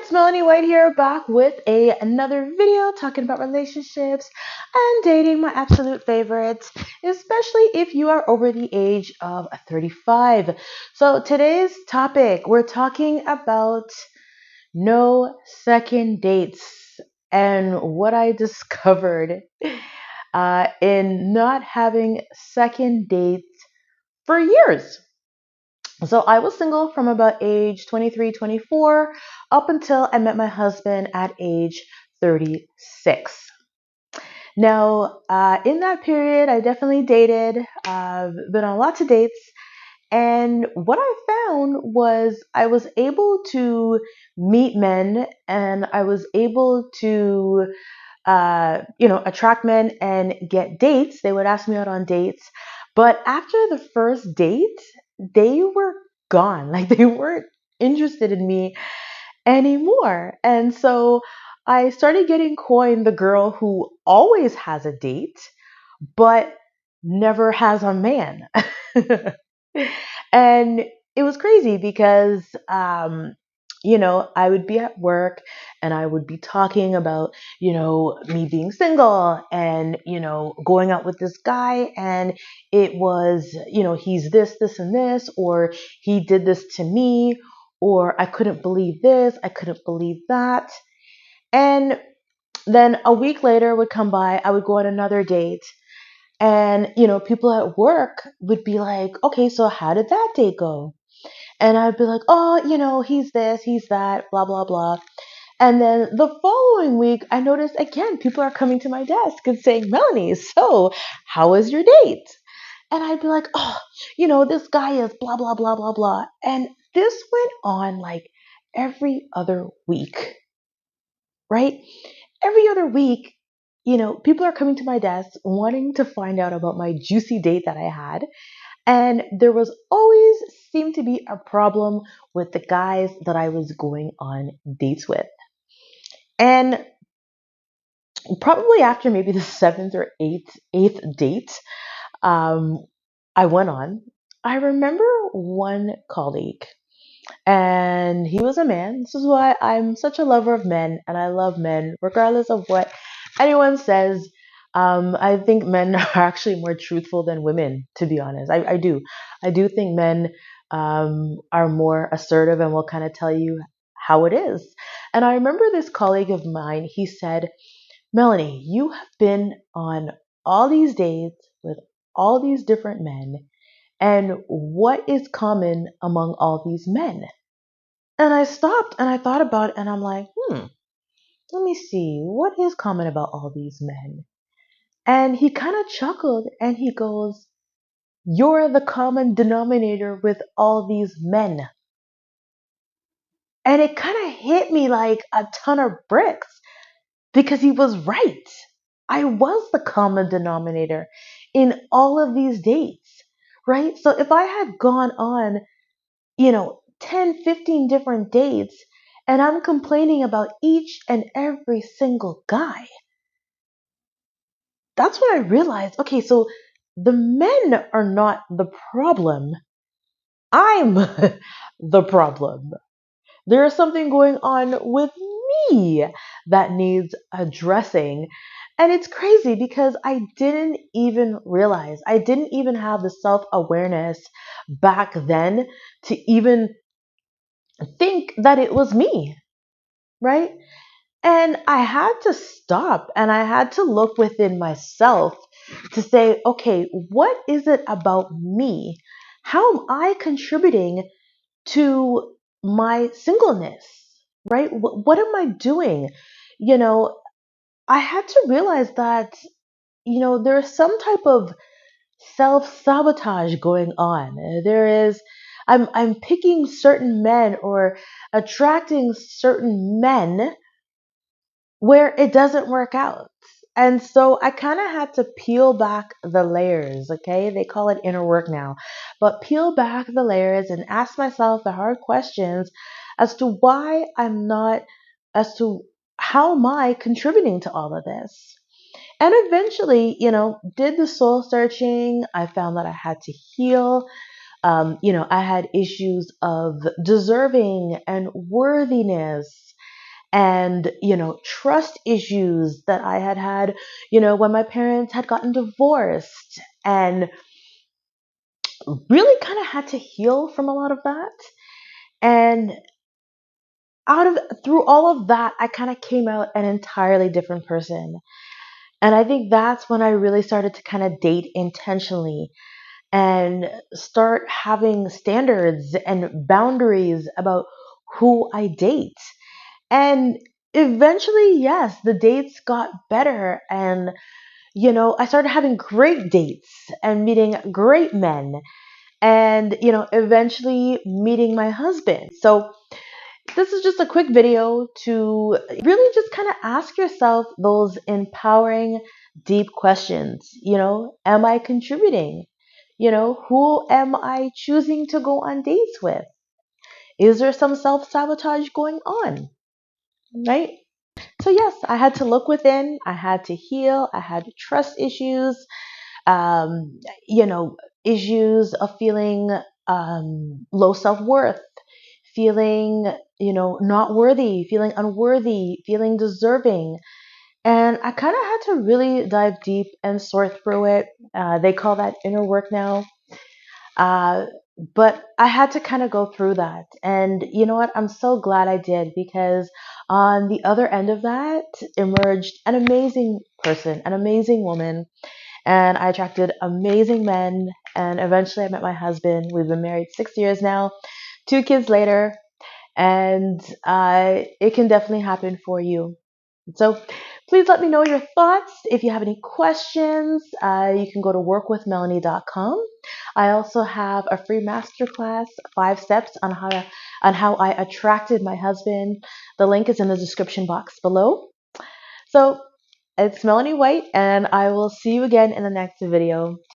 it's Melanie White here, back with another video talking about relationships and dating, my absolute favorites, especially if you are over the age of 35. So today's topic, we're talking about no second dates and what I discovered in not having second dates for years. So I was single from about age 23, 24 up until I met my husband at age 36. Now, in that period, I definitely dated, been on lots of dates. And what I found was I was able to meet men and I was able to, attract men and get dates. They would ask me out on dates. But after the first date, they were gone. Like they weren't interested in me anymore. And so I started getting coined the girl who always has a date, but never has a man. And it was crazy because, I would be at work and I would be talking about, me being single and, going out with this guy. And it was, he's this, and this, or he did this to me, or I couldn't believe this, I couldn't believe that. And then a week later would come by, I would go on another date. And, people at work would be like, okay, so how did that date go? And I'd be like, oh, he's this, he's that, blah, blah, blah. And then the following week, I noticed again, people are coming to my desk and saying, Melanie, so how was your date? And I'd be like, oh, this guy is blah, blah, blah, blah, blah. And this went on like every other week, right? Every other week, people are coming to my desk wanting to find out about my juicy date that I had. And there was always seemed to be a problem with the guys that I was going on dates with. And probably after maybe the seventh or eighth date um, I went on, I remember one colleague, and he was a man. This is why I'm such a lover of men, and I love men, regardless of what anyone says. I think men are actually more truthful than women, to be honest. I do. I do think men are more assertive and will kind of tell you how it is. And I remember this colleague of mine, he said, Melanie, you have been on all these dates with all these different men, and what is common among all these men? And I stopped and I thought about it and I'm like, let me see, what is common about all these men? And he kind of chuckled and he goes, you're the common denominator with all these men. And it kind of hit me like a ton of bricks because he was right. I was the common denominator in all of these dates, right? So if I had gone on, 10, 15 different dates and I'm complaining about each and every single guy, that's when I realized, okay, so the men are not the problem. I'm the problem. There is something going on with me that needs addressing. And it's crazy because I didn't even realize, I didn't even have the self awareness back then to even think that it was me, right? And I had to stop and I had to look within myself to say, okay, what is it about me? How am I contributing to my singleness, right? What am I doing? You know, I had to realize that, there's some type of self-sabotage going on. There is, I'm picking certain men or attracting certain men where it doesn't work out. And so I kind of had to peel back the layers, okay? They call it inner work now. But peel back the layers and ask myself the hard questions as to why I'm not, as to how am I contributing to all of this? And eventually, did the soul searching. I found that I had to heal. I had issues of deserving and worthiness. and, trust issues that I had, when my parents had gotten divorced, and really kind of had to heal from a lot of that. And through all of that, I kind of came out an entirely different person. And I think that's when I really started to kind of date intentionally and start having standards and boundaries about who I date. And eventually, yes, the dates got better. And, I started having great dates and meeting great men and, eventually meeting my husband. So, this is just a quick video to really just kind of ask yourself those empowering, deep questions. Am I contributing? Who am I choosing to go on dates with? Is there some self sabotage going on? Right? So, yes, I had to look within, I had to heal, I had trust issues, um, issues of feeling low self worth, feeling, not worthy, feeling unworthy, feeling deserving. And I kind of had to really dive deep and sort through it. They call that inner work now. Uh, but I had to kind of go through that. And you know what? I'm so glad I did, because on the other end of that emerged an amazing person, an amazing woman. And I attracted amazing men. And eventually I met my husband. We've been married 6 years now, 2 kids later. And it can definitely happen for you. So please let me know your thoughts. If you have any questions, you can go to workwithmelanie.com. I also have a free masterclass, 5 steps on how I attracted my husband. The link is in the description box below. So it's Melanie White, and I will see you again in the next video.